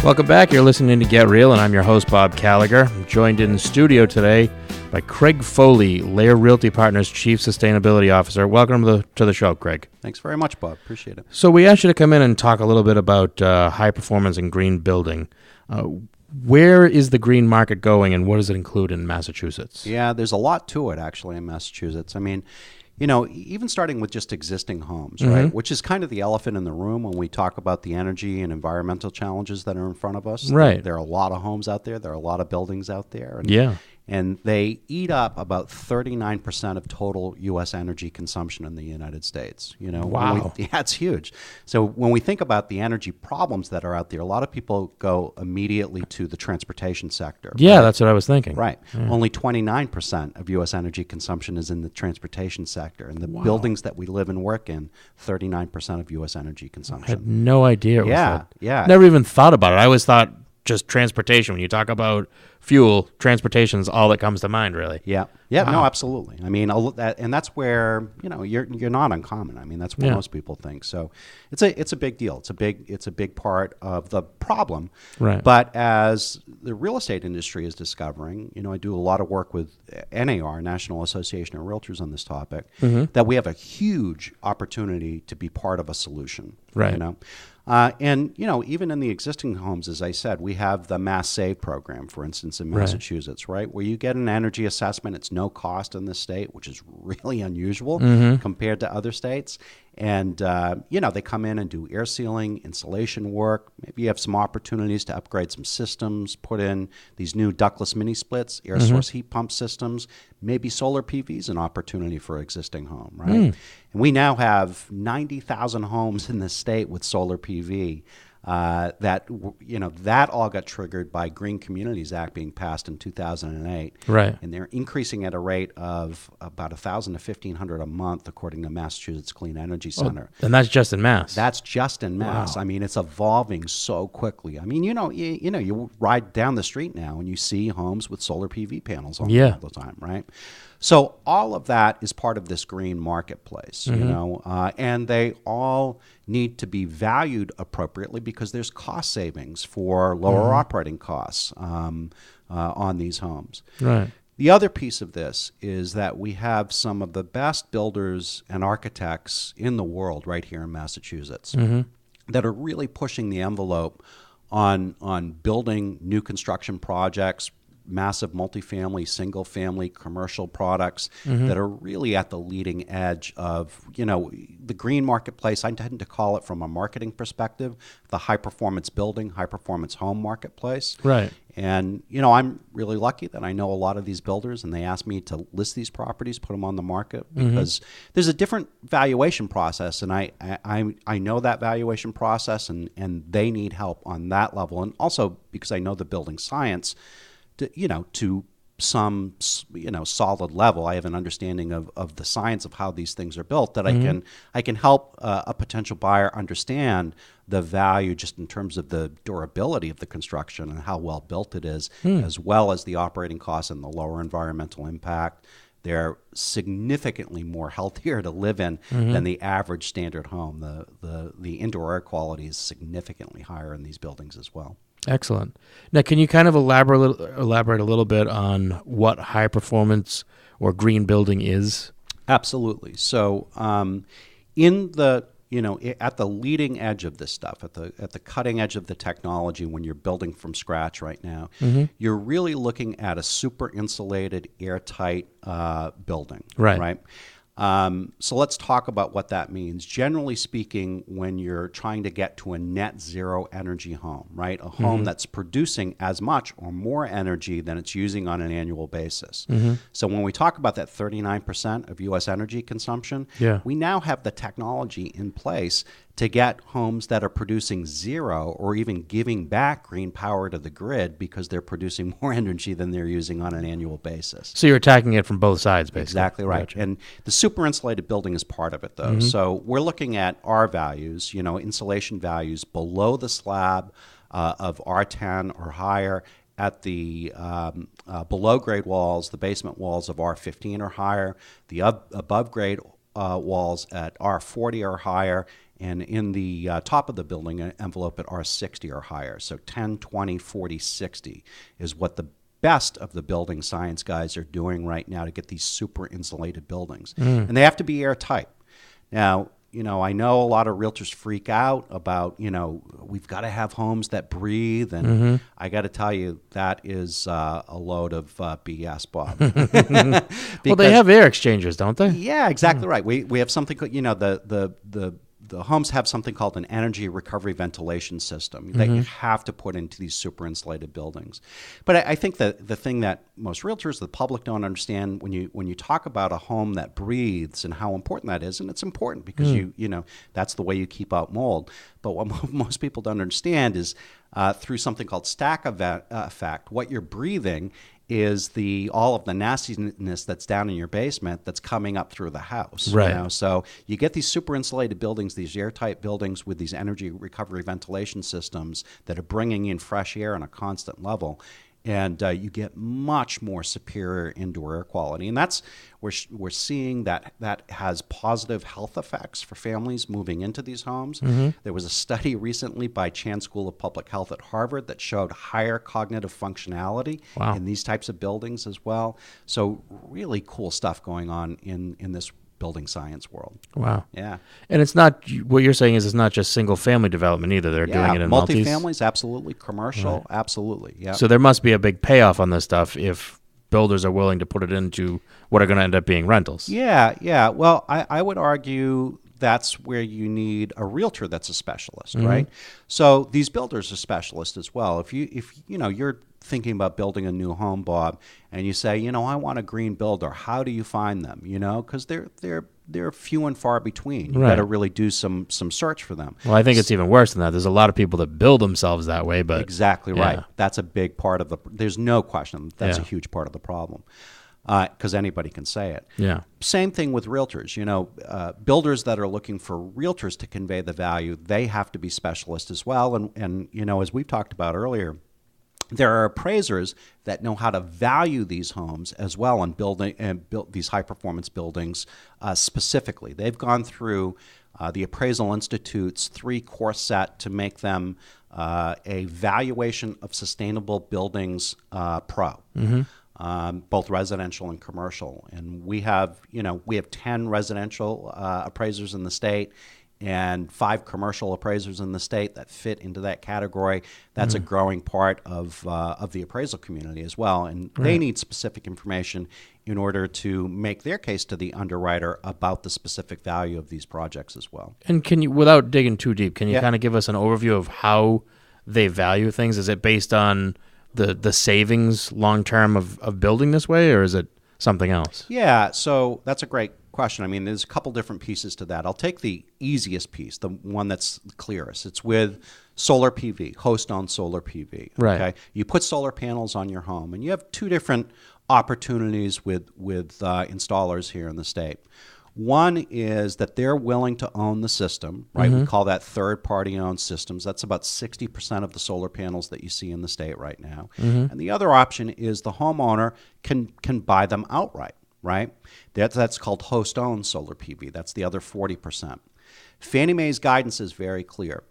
Welcome back. You're listening to Get Real, and I'm your host, Bob Gallagher. I'm joined in the studio today by Craig Foley, Lair Realty Partners Chief Sustainability Officer. Welcome to the show, Craig. Thanks very much, Bob. Appreciate it. So we asked you to come in and talk a little bit about high performance and green building. Where is the green market going, and what does it include in Massachusetts? Yeah, there's a lot to it, actually, in Massachusetts. I mean, you know, even starting with just existing homes, right, which is kind of the elephant in the room when we talk about the energy and environmental challenges that are in front of us. Right. There are a lot of homes out there. There are a lot of buildings out there. And they eat up about 39% of total U.S. energy consumption in the United States. You know, wow. Yeah, it's huge. So when we think about the energy problems that are out there, a lot of people go immediately to the transportation sector. Yeah, right? that's what I was thinking. Right. Yeah. Only 29% of U.S. energy consumption is in the transportation sector. And the buildings that we live and work in, 39% of U.S. energy consumption. I had no idea it was that. Yeah. Never even thought about it. I always thought just transportation. When you talk about fuel, transportation is all that comes to mind, really. Yeah. Wow. No, absolutely. I mean, and that's where, you know, you're not uncommon. I mean, that's what most people think. So it's a big deal. It's a big part of the problem. Right. But as the real estate industry is discovering, you know, I do a lot of work with NAR, National Association of Realtors, on this topic, that we have a huge opportunity to be part of a solution. Right. You know. And, you know, even in the existing homes, as I said, we have the Mass Save program, for instance, in Massachusetts, right, where you get an energy assessment. It's no cost in this state, which is really unusual compared to other states. And, you know, they come in and do air sealing, insulation work. Maybe you have some opportunities to upgrade some systems, put in these new ductless mini splits, air source heat pump systems. Maybe solar PV is an opportunity for an existing home, right? And we now have 90,000 homes in the state with solar PV. That all got triggered by Green Communities Act being passed in 2008. Right. And they're increasing at a rate of about 1,000 to 1,500 a month, according to Massachusetts Clean Energy Center. And that's just in Mass. That's just in Mass. Wow. I mean, it's evolving so quickly. I mean, you ride down the street now and you see homes with solar PV panels on them all the time, right? So all of that is part of this green marketplace, you know, and they all need to be valued appropriately because there's cost savings for lower operating costs on these homes. Right. The other piece of this is that we have some of the best builders and architects in the world right here in Massachusetts that are really pushing the envelope on building new construction projects, massive multifamily, single-family, commercial products that are really at the leading edge of, you know, the green marketplace. I tend to call it, from a marketing perspective, the high-performance building, high-performance home marketplace. Right. And, you know, I'm really lucky that I know a lot of these builders, and they ask me to list these properties, put them on the market, because there's a different valuation process, and I know that valuation process, and they need help on that level. And also because I know the building science, to some, solid level. I have an understanding of the science of how these things are built, that I can help a potential buyer understand the value just in terms of the durability of the construction and how well built it is, as well as the operating costs and the lower environmental impact. They're significantly more healthier to live in than the average standard home. The indoor air quality is significantly higher in these buildings as well. Excellent. Now, can you kind of elaborate a little bit on what high performance or green building is? Absolutely. So, at the leading edge of this stuff, at the cutting edge of the technology, when you're building from scratch right now, you're really looking at a super insulated, airtight building. Right. So let's talk about what that means. Generally speaking, when you're trying to get to a net zero energy home, right? A home that's producing as much or more energy than it's using on an annual basis. So when we talk about that 39% of U.S. energy consumption, we now have the technology in place to get homes that are producing zero or even giving back green power to the grid because they're producing more energy than they're using on an annual basis. So you're attacking it from both sides, basically. Exactly right. Gotcha. And the super insulated building is part of it, though. So we're looking at our values, insulation values below the slab of R10 or higher, at the below grade walls, the basement walls of R15 or higher, the above grade walls at R40 or higher, and in the top of the building envelope at R60 or higher. So 10, 20, 40, 60 is what the best of the building science guys are doing right now to get these super insulated buildings. And they have to be airtight. Now, I know a lot of realtors freak out about, we've got to have homes that breathe. And I got to tell you, that is a load of BS, Bob. Well, they have air exchangers, don't they? Yeah, exactly right. We have something, the homes have something called an energy recovery ventilation system that you have to put into these super insulated buildings. But I think that the thing that most realtors, the public, don't understand when you talk about a home that breathes and how important that is, and it's important because that's the way you keep out mold. But what most people don't understand is through something called stack effect, what you're breathing is all of the nastiness that's down in your basement that's coming up through the house. Right. So you get these super insulated buildings, these airtight buildings with these energy recovery ventilation systems that are bringing in fresh air on a constant level. And you get much more superior indoor air quality. And that's we're seeing that has positive health effects for families moving into these homes. There was a study recently by Chan School of Public Health at Harvard that showed higher cognitive functionality in these types of buildings as well. So really cool stuff going on in this building science world. Wow. Yeah. And it's not, what you're saying is it's not just single family development either. They're doing it in multis. Multifamilies, absolutely. Commercial, absolutely. Yeah. So there must be a big payoff on this stuff if builders are willing to put it into what are going to end up being rentals. Yeah. Well, I would argue that's where you need a realtor that's a specialist, right? So these builders are specialists as well. If you're thinking about building a new home, Bob, and you say, I want a green builder, how do you find them? Because they're few and far between. You got to really do some search for them. Well, I think it's even worse than that. There's a lot of people that build themselves that way, but exactly right. That's a big part of there's no question that's a huge part of the problem. Because anybody can say it. Yeah. Same thing with realtors. Builders that are looking for realtors to convey the value, they have to be specialists as well. And as we've talked about earlier, there are appraisers that know how to value these homes as well and build these high performance buildings specifically. They've gone through the Appraisal Institute's 3-course set to make them a valuation of sustainable buildings pro. Both residential and commercial. And we have 10 residential appraisers in the state and 5 commercial appraisers in the state that fit into that category. That's a growing part of the appraisal community as well. And they need specific information in order to make their case to the underwriter about the specific value of these projects as well. And can you, without digging too deep, can you kind of give us an overview of how they value things? Is it based on the savings long-term of building this way, or is it something else? Yeah, so that's a great question. I mean, there's a couple different pieces to that. I'll take the easiest piece, the one that's clearest. It's with solar PV, host-owned solar PV. Right. Okay? You put solar panels on your home, and you have 2 different opportunities with installers here in the state. One is that they're willing to own the system, right? We call that third-party owned systems. That's about 60% of the solar panels that you see in the state right now. And the other option is the homeowner can buy them outright, right? That's called host-owned solar PV. That's the other 40%. Fannie Mae's guidance is very clear.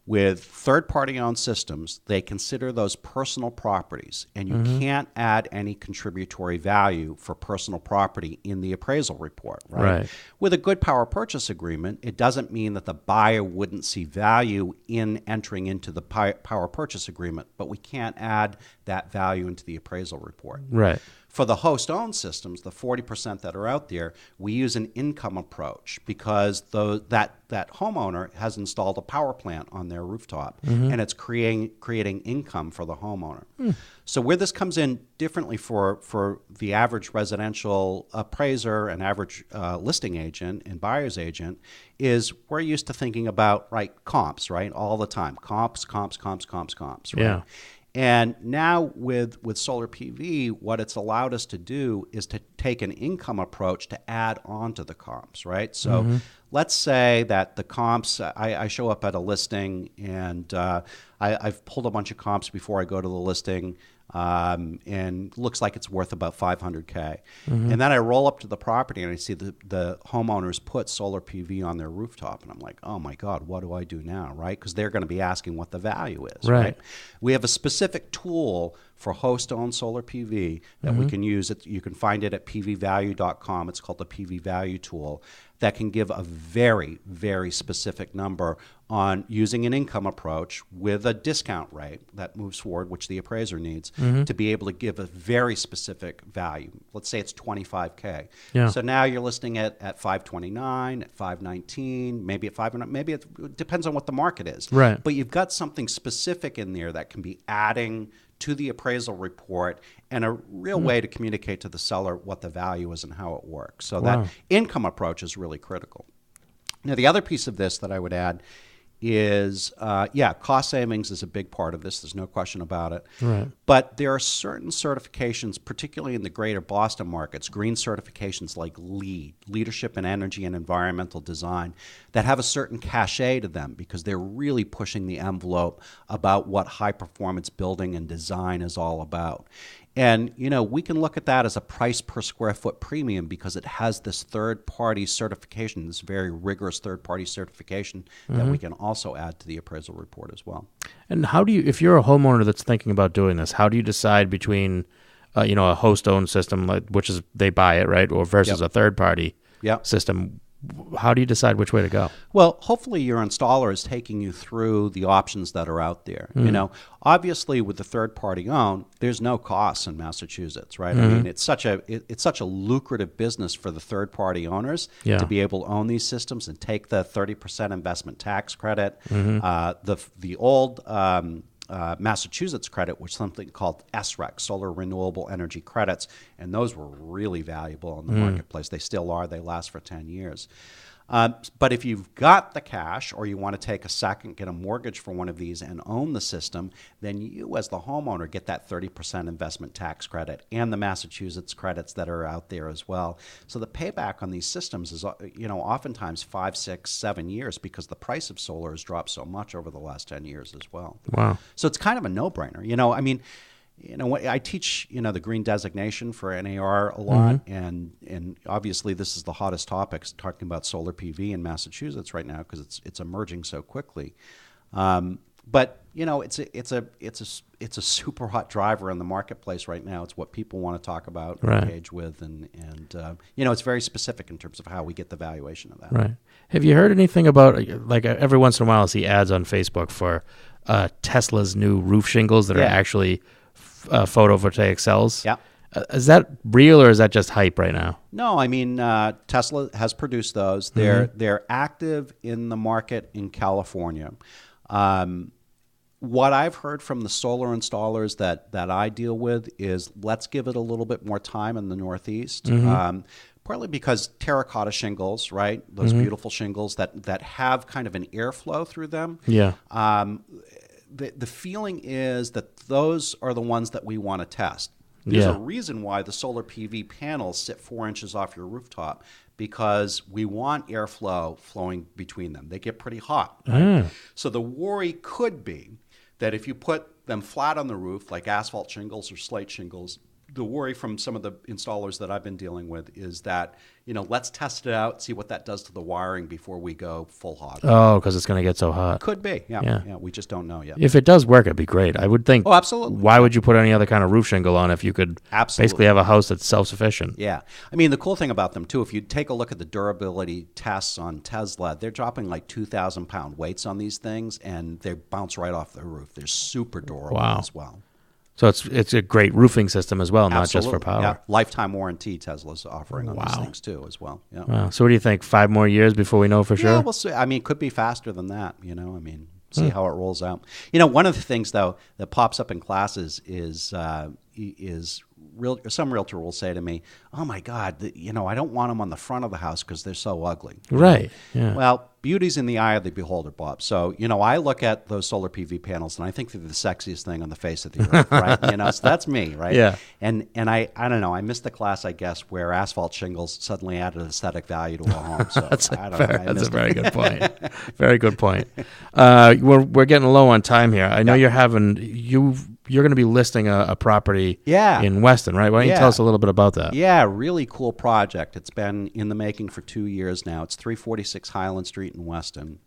With third-party owned systems, they consider those personal properties, and you can't add any contributory value for personal property in the appraisal report, right? With a good power purchase agreement, it doesn't mean that the buyer wouldn't see value in entering into the power purchase agreement, but we can't add that value into the appraisal report. Right. For the host-owned systems, the 40% that are out there, we use an income approach because that homeowner has installed a power plant on their rooftop, and it's creating income for the homeowner. So where this comes in differently for the average residential appraiser and average listing agent and buyer's agent is we're used to thinking about, comps, right, all the time. Comps, right? Yeah. And now with solar PV, what it's allowed us to do is to take an income approach to add on to the comps, right? So let's say that the comps, I show up at a listing and I've pulled a bunch of comps before I go to the listing. and looks like it's worth about $500K. And then I roll up to the property and I see the homeowners put solar PV on their rooftop, and I'm like, oh my God, what do I do now, right? Because they're going to be asking what the value is, right? We have a specific tool for host-owned solar PV that we can use. You can find it at pvvalue.com. It's called the PV Value Tool, that can give a very, very specific number on using an income approach with a discount rate that moves forward, which the appraiser needs, to be able to give a very specific value. Let's say it's $25K. Yeah. So now you're listing it at $529, at $519, maybe at $500. Maybe it depends on what the market is. Right. But you've got something specific in there that can be adding to the appraisal report, and a real way to communicate to the seller what the value is and how it works. So that income approach is really critical. Now, the other piece of this that I would add is, cost savings is a big part of this. There's no question about it. Right. But there are certain certifications, particularly in the greater Boston markets, green certifications like LEED, Leadership in Energy and Environmental Design, that have a certain cachet to them because they're really pushing the envelope about what high-performance building and design is all about. And, we can look at that as a price per square foot premium because it has this third-party certification, this very rigorous third-party certification that we can also add to the appraisal report as well. And how do you, if you're a homeowner that's thinking about doing this, how do you decide between, a host-owned system, which is they buy it, right, or versus a third-party system? How do you decide which way to go? Well, hopefully your installer is taking you through the options that are out there. Obviously with the third party owned, there's no costs in Massachusetts, right? I mean, it's such a lucrative business for the third party owners to be able to own these systems and take the 30% investment tax credit. The old Massachusetts credit was something called SREC, Solar Renewable Energy Credits, and those were really valuable in the marketplace. They still are. They last for 10 years. But if you've got the cash or you want to take a second, get a mortgage for one of these and own the system, then you as the homeowner get that 30% investment tax credit and the Massachusetts credits that are out there as well. So the payback on these systems is, oftentimes 5, 6, 7 years because the price of solar has dropped so much over the last 10 years as well. Wow. So it's kind of a no-brainer. I teach, the green designation for NAR a lot, and obviously this is the hottest topic, talking about solar PV in Massachusetts right now because it's emerging so quickly. But it's a super hot driver in the marketplace right now. It's what people want to talk about, engage with, and it's very specific in terms of how we get the valuation of that. Right. Have you heard anything about, like every once in a while I see ads on Facebook for Tesla's new roof shingles that are actually photovoltaic cells? Yeah. Is that real or is that just hype right now? No, I mean, Tesla has produced those. They're active in the market in California. What I've heard from the solar installers that I deal with is let's give it a little bit more time in the Northeast. Partly because terracotta shingles, right? Those beautiful shingles that have kind of an airflow through them. Yeah. The feeling is that those are the ones that we want to test. There's a reason why the solar PV panels sit 4 inches off your rooftop, because we want airflow flowing between them. They get pretty hot. Right? So the worry could be that if you put them flat on the roof, like asphalt shingles or slate shingles, the worry from some of the installers that I've been dealing with is that, let's test it out, see what that does to the wiring before we go full hog. Oh, because it's going to get so hot. Could be, yeah. We just don't know yet. If it does work, it'd be great. I would think. Oh, absolutely. Why would you put any other kind of roof shingle on if you could basically have a house that's self-sufficient? Yeah. I mean, the cool thing about them, too, if you take a look at the durability tests on Tesla, they're dropping like 2,000-pound weights on these things, and they bounce right off the roof. They're super durable as well. So it's a great roofing system as well, not Absolutely. just for power. Yeah. Lifetime warranty Tesla's offering on these things too as well. Yeah. Wow. So what do you think? 5 more years before we know for sure? Yeah, we'll see. I mean, it could be faster than that, see how it rolls out. One of the things though that pops up in classes is some realtor will say to me, "Oh my God, I don't want them on the front of the house because they're so ugly." Right. Yeah. Well, beauty's in the eye of the beholder, Bob. So I look at those solar PV panels and I think they're the sexiest thing on the face of the earth, right? So that's me, right? Yeah. And I don't know. I missed the class, I guess, where asphalt shingles suddenly added aesthetic value to a home. So that's a very good point. Very good point. We're getting low on time here. I know you're you're going to be listing a property Yeah. in Weston, right? Why don't you tell us a little bit about that? Yeah, really cool project. It's been in the making for 2 years now. It's 346 Highland Street in Weston.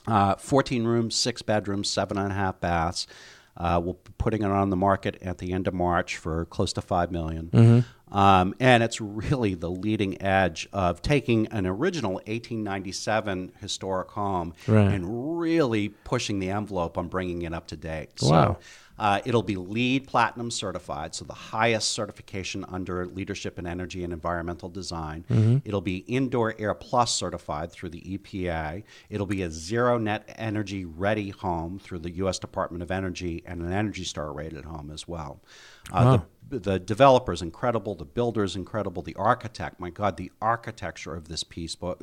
14 rooms, 6 bedrooms, 7.5 baths. We'll be putting it on the market at the end of March for close to $5 million. And it's really the leading edge of taking an original 1897 historic home and really pushing the envelope on bringing it up to date. Wow. So it'll be LEED Platinum certified, so the highest certification under leadership in energy and environmental design. It'll be Indoor Air Plus certified through the EPA. It'll be a zero net energy ready home through the U.S. Department of Energy, and an Energy Star rated home as well. The developer is incredible. The builder is incredible. The architect, my God, the architecture of this place, Bob,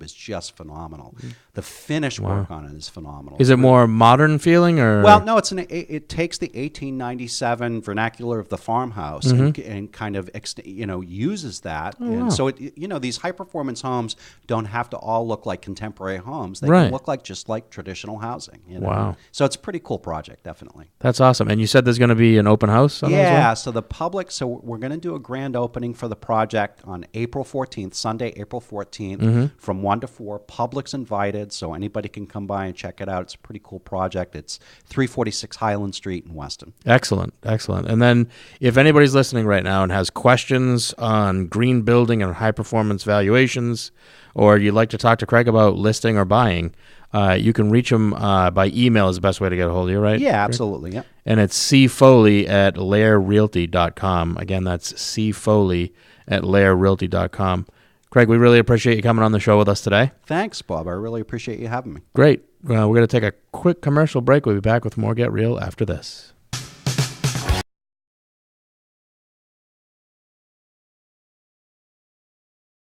is just phenomenal. The finish work on it is phenomenal. Is it more modern feeling, or? Well, no. It takes the 1897 vernacular of the farmhouse and kind of uses that. So these high performance homes don't have to all look like contemporary homes. They can look just like traditional housing. Wow. So it's a pretty cool project, definitely. That's awesome. And you said there's going to be an open house on Yeah, so we're going to do a grand opening for the project on April 14th, Sunday, April 14th, from 1 to 4. Public's invited, so anybody can come by and check it out. It's a pretty cool project. It's 346 Highland Street in Weston. Excellent. And then if anybody's listening right now and has questions on green building and high-performance valuations, or you'd like to talk to Craig about listing or buying, you can reach him by email is the best way to get a hold of you, right? Yeah, absolutely. Yeah. And it's cfoley@lairrealty.com. Again, that's cfoley@lairrealty.com. Craig, we really appreciate you coming on the show with us today. Thanks, Bob. I really appreciate you having me. Great. We're going to take a quick commercial break. We'll be back with more Get Real after this.